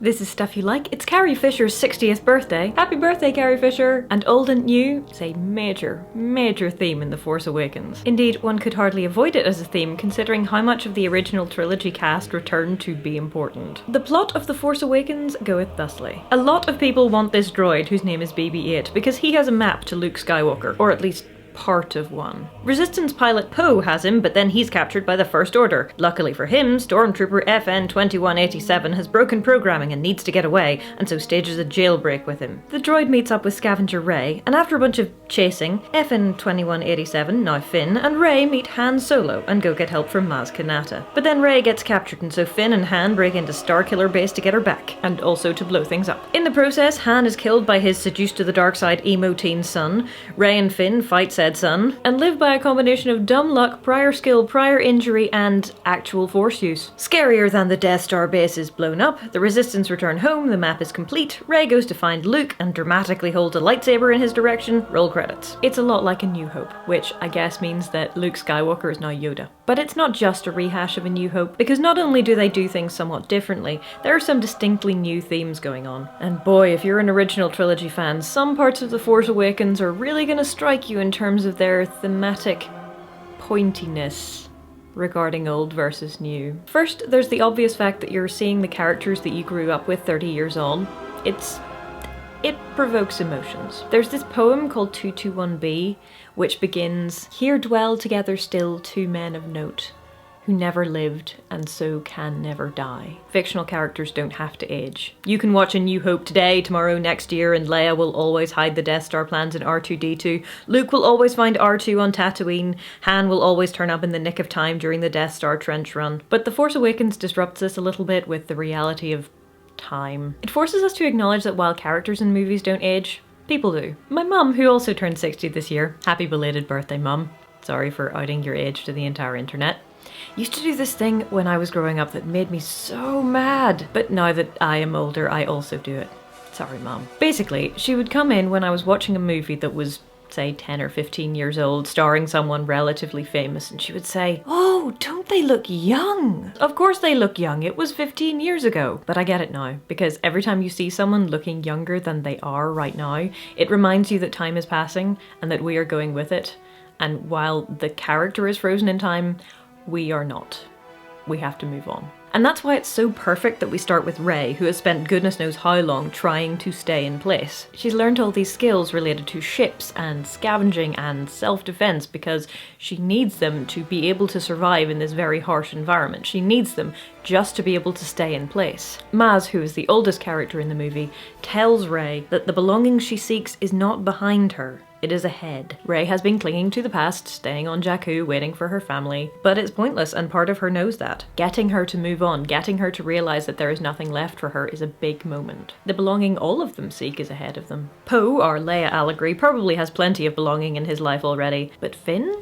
This is Stuff You Like. It's Carrie Fisher's 60th birthday. Happy birthday, Carrie Fisher! And old and new is a major theme in The Force Awakens. Indeed, one could hardly avoid it as a theme considering how much of the original trilogy cast returned to be important. The plot of The Force Awakens goeth thusly. A lot of people want this droid whose name is BB-8 because he has a map to Luke Skywalker, or at least part of one. Resistance pilot Poe has him, but then he's captured by the First Order. Luckily for him, Stormtrooper FN-2187 has broken programming and needs to get away, and so stages a jailbreak with him. The droid meets up with Scavenger Rey, and after a bunch of chasing, FN-2187, now Finn, and Rey meet Han Solo and go get help from Maz Kanata. But then Rey gets captured, and so Finn and Han break into Starkiller Base to get her back, and also to blow things up. In the process, Han is killed by his seduced to the dark side emo teen son. Rey and Finn fight said son, and live by a combination of dumb luck, prior skill, prior injury, and actual force use. Scarier than the Death Star base is blown up, the Resistance return home, the map is complete, Rey goes to find Luke and dramatically holds a lightsaber in his direction, roll credits. It's a lot like A New Hope, which I guess means that Luke Skywalker is now Yoda. But it's not just a rehash of A New Hope, because not only do they do things somewhat differently, there are some distinctly new themes going on. And boy, if you're an original trilogy fan, some parts of The Force Awakens are really gonna strike you in terms of their thematic pointiness regarding old versus new. First, there's the obvious fact that you're seeing the characters that you grew up with 30 years on. It provokes emotions. There's this poem called 221B, which begins, "Here dwell together still two men of note, who never lived and so can never die." Fictional characters don't have to age. You can watch A New Hope today, tomorrow, next year, and Leia will always hide the Death Star plans in R2-D2. Luke will always find R2 on Tatooine. Han will always turn up in the nick of time during the Death Star trench run. But The Force Awakens disrupts this a little bit with the reality of time. It forces us to acknowledge that while characters in movies don't age, people do. My mum, who also turned 60 this year, happy belated birthday, Mum. Sorry for outing your age to the entire internet. Used to do this thing when I was growing up that made me so mad. But now that I am older, I also do it. Sorry, Mum. Basically, she would come in when I was watching a movie that was, say, 10 or 15 years old, starring someone relatively famous, and she would say, "Oh, don't they look young?" Of course they look young, it was 15 years ago. But I get it now, because every time you see someone looking younger than they are right now, it reminds you that time is passing and that we are going with it. And while the character is frozen in time, we are not. We have to move on. And that's why it's so perfect that we start with Rey, who has spent goodness knows how long trying to stay in place. She's learned all these skills related to ships and scavenging and self-defense because she needs them to be able to survive in this very harsh environment. She needs them just to be able to stay in place. Maz, who is the oldest character in the movie, tells Rey that the belonging she seeks is not behind her. It is ahead. Rey has been clinging to the past, staying on Jakku, waiting for her family, but it's pointless and part of her knows that. Getting her to move on, getting her to realise that there is nothing left for her is a big moment. The belonging all of them seek is ahead of them. Poe, our Leia allegory, probably has plenty of belonging in his life already, but Finn?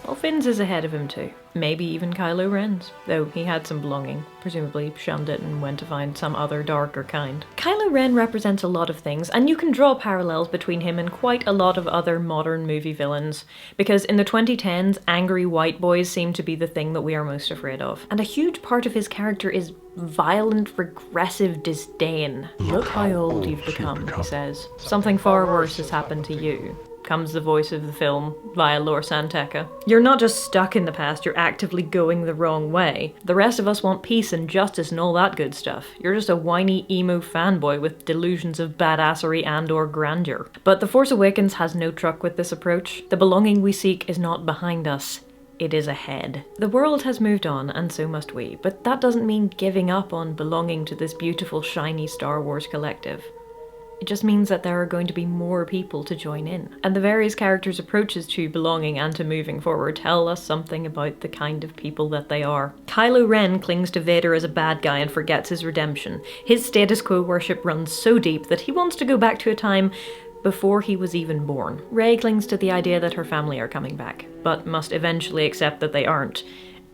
Well, Finn's is ahead of him too. Maybe even Kylo Ren's, though he had some belonging, presumably shunned it and went to find some other darker kind. Kylo Ren represents a lot of things, and you can draw parallels between him and quite a lot of other modern movie villains, because in the 2010s, angry white boys seem to be the thing that we are most afraid of. And a huge part of his character is violent, regressive disdain. "Look how old you've become," he says. "Something far worse has happened to you," comes the voice of the film via Lor San Tekka. You're not just stuck in the past, you're actively going the wrong way. The rest of us want peace and justice and all that good stuff. You're just a whiny emo fanboy with delusions of badassery and or grandeur. But The Force Awakens has no truck with this approach. The belonging we seek is not behind us. It is ahead. The world has moved on, and so must we, but that doesn't mean giving up on belonging to this beautiful, shiny Star Wars collective. It just means that there are going to be more people to join in. And the various characters' approaches to belonging and to moving forward tell us something about the kind of people that they are. Kylo Ren clings to Vader as a bad guy and forgets his redemption. His status quo worship runs so deep that he wants to go back to a time before he was even born. Rey clings to the idea that her family are coming back, but must eventually accept that they aren't.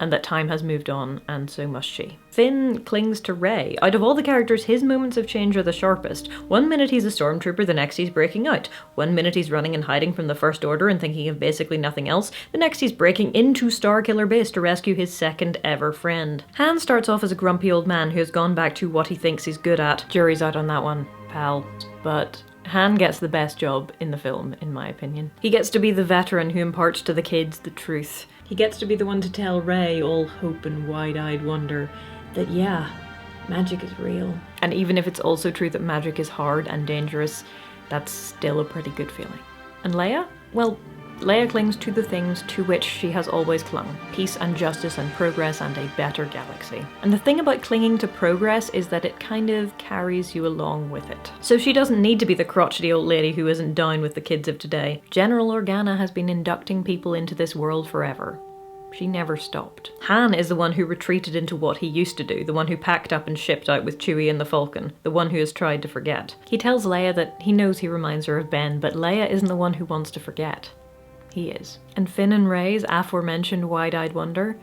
and that time has moved on, and so must she. Finn clings to Rey. Out of all the characters, his moments of change are the sharpest. One minute he's a stormtrooper, the next he's breaking out. One minute he's running and hiding from the First Order and thinking of basically nothing else. The next he's breaking into Starkiller Base to rescue his second ever friend. Han starts off as a grumpy old man who has gone back to what he thinks he's good at. Jury's out on that one, pal. But Han gets the best job in the film, in my opinion. He gets to be the veteran who imparts to the kids the truth. He gets to be the one to tell Rey, all hope and wide-eyed wonder, that yeah, magic is real. And even if it's also true that magic is hard and dangerous, that's still a pretty good feeling. And Leia? Well, Leia clings to the things to which she has always clung. Peace and justice and progress and a better galaxy. And the thing about clinging to progress is that it kind of carries you along with it. So she doesn't need to be the crotchety old lady who isn't down with the kids of today. General Organa has been inducting people into this world forever. She never stopped. Han is the one who retreated into what he used to do, the one who packed up and shipped out with Chewie and the Falcon, the one who has tried to forget. He tells Leia that he knows he reminds her of Ben, but Leia isn't the one who wants to forget. He is. And Finn and Rey's aforementioned wide-eyed wonder,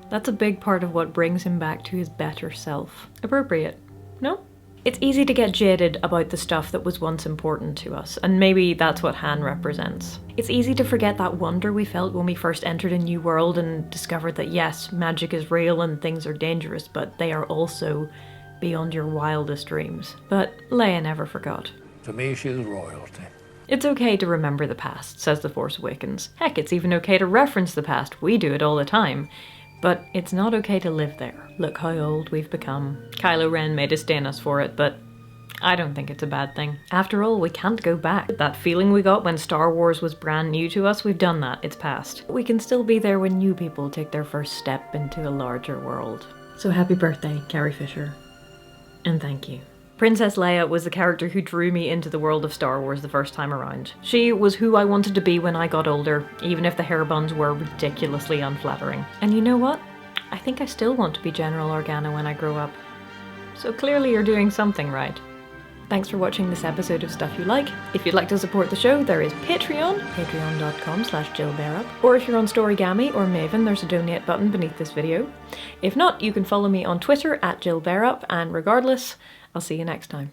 that's a big part of what brings him back to his better self. Appropriate, no? It's easy to get jaded about the stuff that was once important to us, and maybe that's what Han represents. It's easy to forget that wonder we felt when we first entered a new world and discovered that yes, magic is real and things are dangerous, but they are also beyond your wildest dreams. But Leia never forgot. To me, she's royalty. It's okay to remember the past, says The Force Awakens. Heck, it's even okay to reference the past. We do it all the time. But it's not okay to live there. Look how old we've become. Kylo Ren may disdain us for it, but I don't think it's a bad thing. After all, we can't go back. That feeling we got when Star Wars was brand new to us, we've done that. It's past. We can still be there when new people take their first step into a larger world. So happy birthday, Carrie Fisher. And thank you. Princess Leia was the character who drew me into the world of Star Wars the first time around. She was who I wanted to be when I got older, even if the hair buns were ridiculously unflattering. And you know what? I think I still want to be General Organa when I grow up. So clearly you're doing something right. Thanks for watching this episode of Stuff You Like. If you'd like to support the show, there is Patreon, patreon.com/JillBearup. Or if you're on Storygami or Maven, there's a donate button beneath this video. If not, you can follow me on Twitter @JillBearup, and regardless, I'll see you next time.